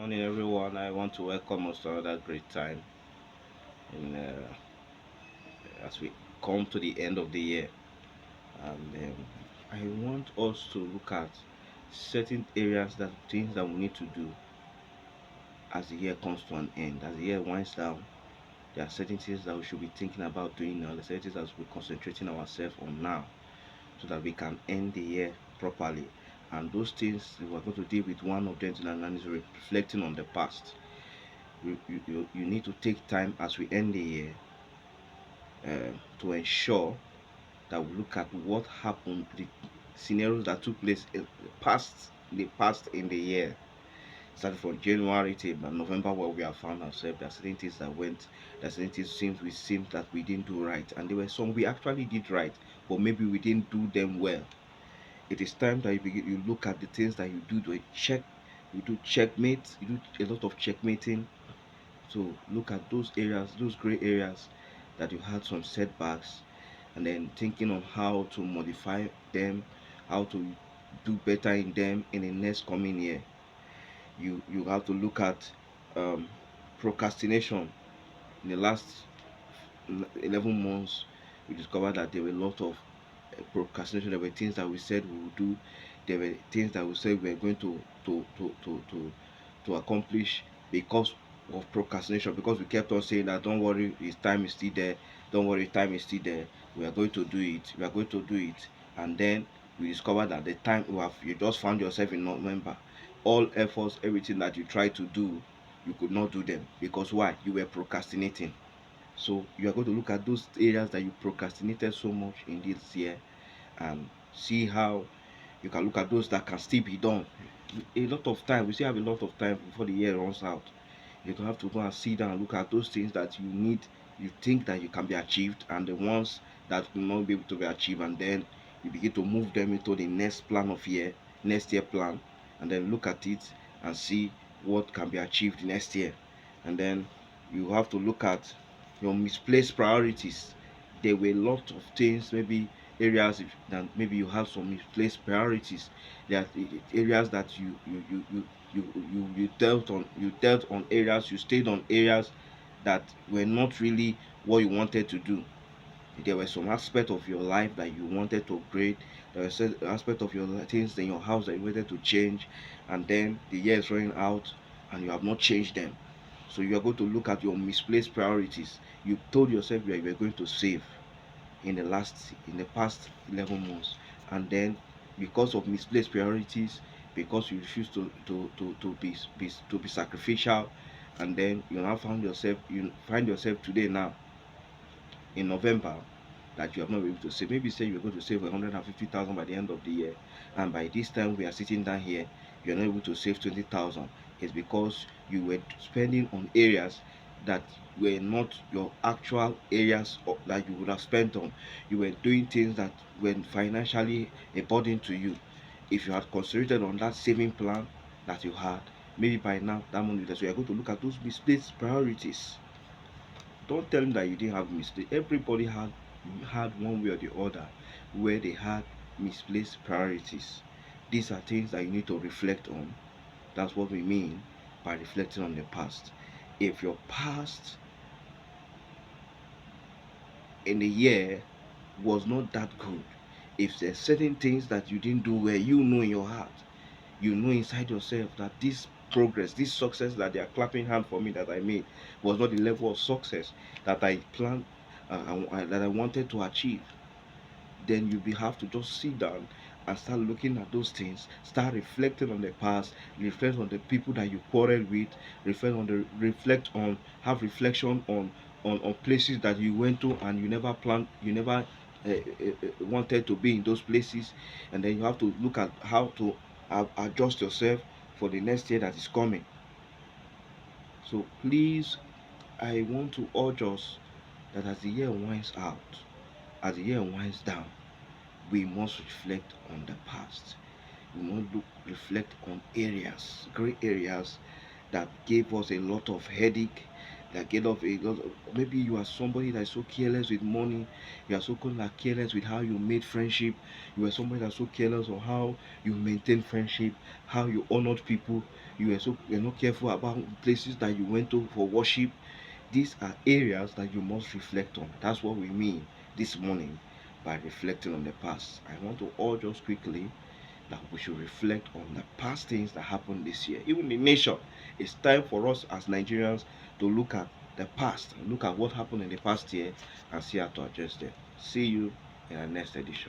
Morning, everyone. I want to welcome us to another great time in as we come to the end of the year, and I want us to look at certain areas that things that we need to do as the year comes to an end. As the year winds down, there are certain things that we should be thinking about doing now. There are certain things that we're concentrating ourselves on now, so that we can end the year properly. And those things we're going to deal with one of them, and is reflecting on the past. You need to take time as we end the year to ensure that we look at what happened, the scenarios that took place in the past in the year, starting from January to November, where we have found ourselves. There are certain things that went, there are certain things seems that we didn't do right, and there were some we actually did right, but maybe we didn't do them well. It is time that you look at the things that you do to check. You do checkmate. You do a lot of checkmating. So look at those areas, those gray areas that you had some setbacks, and then thinking on how to modify them, how to do better in them in the next coming year. You have to look at um, procrastination. In the last 11 months, we discovered that there were a lot of procrastination. There were things that we said we would do. There were things that we said we were going to accomplish because of procrastination. Because we kept on saying that don't worry, his time is still there. Don't worry, time is still there. We are going to do it. We are going to do it. And then we discovered that the time you just found yourself in November. All efforts, everything that you tried to do, you could not do them because why? You were procrastinating. So you are going to look at those areas that you procrastinated so much in this year and see how you can look at those that can still be done. A lot of time, we still have a lot of time before the year runs out. You can have to go and sit down and look at those things that you need, you think that you can be achieved, and the ones that will not be able to be achieved, and then you begin to move them into the next year plan, and then look at it and see what can be achieved next year. And then you have to look at your misplaced priorities. There were a lot of things, maybe areas that maybe you have some misplaced priorities. There are areas that you dealt on areas, you stayed on areas that were not really what you wanted to do. There were some aspect of your life that you wanted to upgrade. There was some aspect of your things in your house that you wanted to change, and then the year is running out and you have not changed them. So you are going to look at your misplaced priorities. You told yourself you were going to save in the past 11 months, and then because of misplaced priorities, because you refuse to be sacrificial, and then you find yourself today now in November that you have not been able to save. Maybe say you're going to save 150,000 by the end of the year, and by this time we are sitting down here, you're not able to save 20,000. It's because you were spending on areas that were not your actual areas that you would have spent on. You were doing things that were financially a burden to you. If you had concentrated on that saving plan that you had, maybe by now that money that so you're going to look at those misplaced priorities. Don't tell me that you didn't have mistakes. Everybody had one way or the other where they had misplaced priorities. These are things that you need to reflect on. That's what we mean by reflecting on the past. If your past in the year was not that good, if there's certain things that you didn't do well, you know in your heart, you know inside yourself that this progress, this success that they are clapping hand for me that I made was not the level of success that I planned, that I wanted to achieve. Then you will have to just sit down and start looking at those things, start reflecting on the past, reflect on the people that you quarreled with, reflect on have reflection on places that you went to and you never planned, you never wanted to be in those places, and then you have to look at how to adjust yourself for the next year that is coming. So please, I want to urge us that as the year winds out, as the year winds down, we must reflect on the past. We must reflect on areas, great areas that gave us a lot of headache, that gave us a lot of, maybe you are somebody that is so careless with money, you are so careless with how you made friendship, you are somebody that's so careless on how you maintain friendship, how you honored people, you're not careful about places that you went to for worship. These are areas that you must reflect on. That's what we mean this morning by reflecting on the past. I want to urge us quickly that we should reflect on the past things that happened this year. Even the nation, it's time for us as Nigerians to look at the past, look at what happened in the past year, and see how to address them. See you in our next edition.